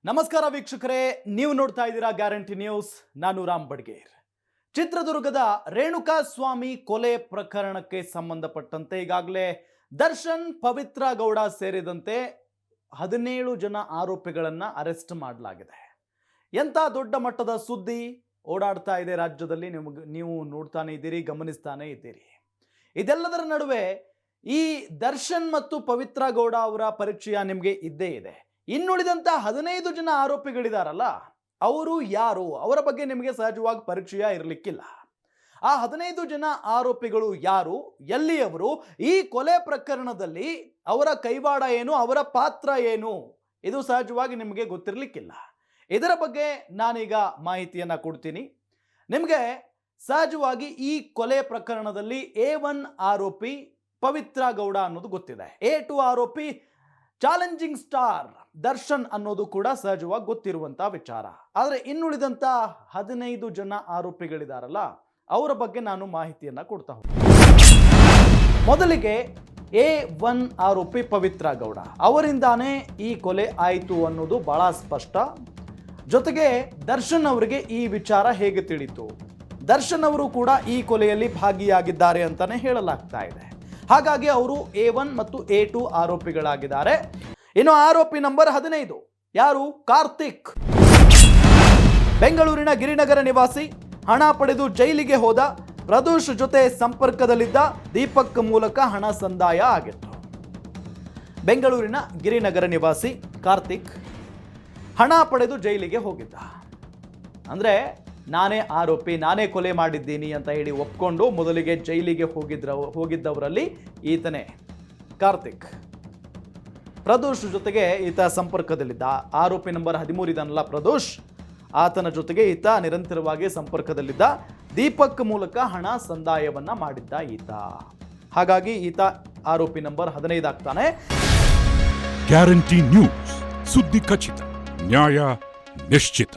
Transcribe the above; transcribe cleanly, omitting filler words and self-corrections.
ನಮಸ್ಕಾರ ವೀಕ್ಷಕರೇ, ನೀವು ನೋಡ್ತಾ ಇದ್ದೀರಾ ಗ್ಯಾರಂಟಿ ನ್ಯೂಸ್. ನಾನು ರಾಮ್ ಬಡ್ಗೇರ್. ಚಿತ್ರದುರ್ಗದ ರೇಣುಕಾ ಸ್ವಾಮಿ ಕೊಲೆ ಪ್ರಕರಣಕ್ಕೆ ಸಂಬಂಧಪಟ್ಟಂತೆ ಈಗಾಗಲೇ ದರ್ಶನ್, ಪವಿತ್ರ ಗೌಡ ಸೇರಿದಂತೆ 17 ಜನ ಆರೋಪಿಗಳನ್ನು ಅರೆಸ್ಟ್ ಮಾಡಲಾಗಿದೆ. ಎಂಥ ದೊಡ್ಡ ಮಟ್ಟದ ಸುದ್ದಿ ಓಡಾಡ್ತಾ ಇದೆ ರಾಜ್ಯದಲ್ಲಿ, ನೀವು ನೋಡ್ತಾನೆ ಇದ್ದೀರಿ, ಗಮನಿಸ್ತಾನೆ ಇದ್ದೀರಿ. ಇದೆಲ್ಲದರ ನಡುವೆ ಈ ದರ್ಶನ್ ಮತ್ತು ಪವಿತ್ರ ಗೌಡ ಅವರ ಪರಿಚಯ ನಿಮಗೆ ಇದ್ದೇ ಇದೆ. ಇನ್ನುಳಿದಂತ 15 ಜನ ಆರೋಪಿಗಳಿದಾರಲ್ಲ, ಅವರು ಯಾರು, ಅವರ ಬಗ್ಗೆ ನಿಮಗೆ ಸಹಜವಾಗಿ ಪರಿಚಯ ಇರಲಿಕ್ಕಿಲ್ಲ. ಆ 15 ಜನ ಆರೋಪಿಗಳು ಯಾರು, ಎಲ್ಲಿಯವರು, ಈ ಕೊಲೆ ಪ್ರಕರಣದಲ್ಲಿ ಅವರ ಕೈವಾಡ ಏನು, ಅವರ ಪಾತ್ರ ಏನು, ಇದು ಸಹಜವಾಗಿ ನಿಮಗೆ ಗೊತ್ತಿರಲಿಕ್ಕಿಲ್ಲ. ಇದರ ಬಗ್ಗೆ ನಾನೀಗ ಮಾಹಿತಿಯನ್ನು ಕೊಡ್ತೀನಿ ನಿಮಗೆ. ಸಹಜವಾಗಿ ಈ ಕೊಲೆ ಪ್ರಕರಣದಲ್ಲಿ A1 ಆರೋಪಿ ಪವಿತ್ರ ಗೌಡ ಅನ್ನೋದು ಗೊತ್ತಿದೆ. A2 ಆರೋಪಿ ಚಾಲೆಂಜಿಂಗ್ ಸ್ಟಾರ್ ದರ್ಶನ್ ಅನ್ನೋದು ಕೂಡ ಸಹಜವಾಗಿ ಗೊತ್ತಿರುವಂತ ವಿಚಾರ. ಆದರೆ ಇನ್ನುಳಿದಂತ 15 ಜನ ಆರೋಪಿಗಳಿದಾರಲ್ಲ, ಅವರ ಬಗ್ಗೆ ನಾನು ಮಾಹಿತಿಯನ್ನ ಕೊಡ್ತಾ ಹೋಗ್ತೀನಿ. ಮೊದಲಿಗೆ A1 ಆರೋಪಿ ಪವಿತ್ರ ಗೌಡ ಅವರಿಂದಾನೇ ಈ ಕೊಲೆ ಆಯಿತು ಅನ್ನೋದು ಬಹಳ ಸ್ಪಷ್ಟ. ಜೊತೆಗೆ ದರ್ಶನ್ ಅವರಿಗೆ ಈ ವಿಚಾರ ಹೇಗೆ ತಿಳಿತು, ದರ್ಶನ್ ಅವರು ಕೂಡ ಈ ಕೊಲೆಯಲ್ಲಿ ಭಾಗಿಯಾಗಿದ್ದಾರೆ ಅಂತಾನೆ ಹೇಳಲಾಗ್ತಾ ಇದೆ. ಹಾಗಾಗಿ ಅವರು A1 ಮತ್ತು A2 ಆರೋಪಿಗಳಾಗಿದ್ದಾರೆ. ಇನ್ನು ಆರೋಪಿ ನಂಬರ್ 15 ಯಾರು? ಕಾರ್ತಿಕ್. ಬೆಂಗಳೂರಿನ ಗಿರಿನಗರ ನಿವಾಸಿ, ಹಣ ಪಡೆದು ಜೈಲಿಗೆ ಹೋದ. ಪ್ರದೋಷ್ ಜೊತೆ ಸಂಪರ್ಕದಲ್ಲಿದ್ದ. ದೀಪಕ್ ಮೂಲಕ ಹಣ ಸಂದಾಯ ಆಗಿತ್ತು. ಬೆಂಗಳೂರಿನ ಗಿರಿನಗರ ನಿವಾಸಿ ಕಾರ್ತಿಕ್ ಹಣ ಪಡೆದು ಜೈಲಿಗೆ ಹೋಗಿದ್ದ. ಅಂದ್ರೆ ನಾನೇ ಆರೋಪಿ, ನಾನೇ ಕೊಲೆ ಮಾಡಿದ್ದೀನಿ ಅಂತ ಹೇಳಿ ಒಪ್ಕೊಂಡು ಮೊದಲಿಗೆ ಜೈಲಿಗೆ ಹೋಗಿದ್ದವರಲ್ಲಿ ಈತನೇ ಕಾರ್ತಿಕ್. ಪ್ರದೋಷ್ ಜೊತೆಗೆ ಈತ ಸಂಪರ್ಕದಲ್ಲಿದ್ದ. ಆರೋಪಿ ನಂಬರ್ 13 ಇದನ್ನಲ್ಲ ಪ್ರದೋಷ್, ಆತನ ಜೊತೆಗೆ ಈತ ನಿರಂತರವಾಗಿ ಸಂಪರ್ಕದಲ್ಲಿದ್ದ. ದೀಪಕ್ ಮೂಲಕ ಹಣ ಸಂದಾಯವನ್ನ ಮಾಡಿದ್ದ ಈತ. ಹಾಗಾಗಿ ಈತ ಆರೋಪಿ ನಂಬರ್ 15 ಆಗ್ತಾನೆ. ಗ್ಯಾರಂಟಿ ನ್ಯೂಸ್, ಸುದ್ದಿ ಖಚಿತ, ನ್ಯಾಯ ನಿಶ್ಚಿತ.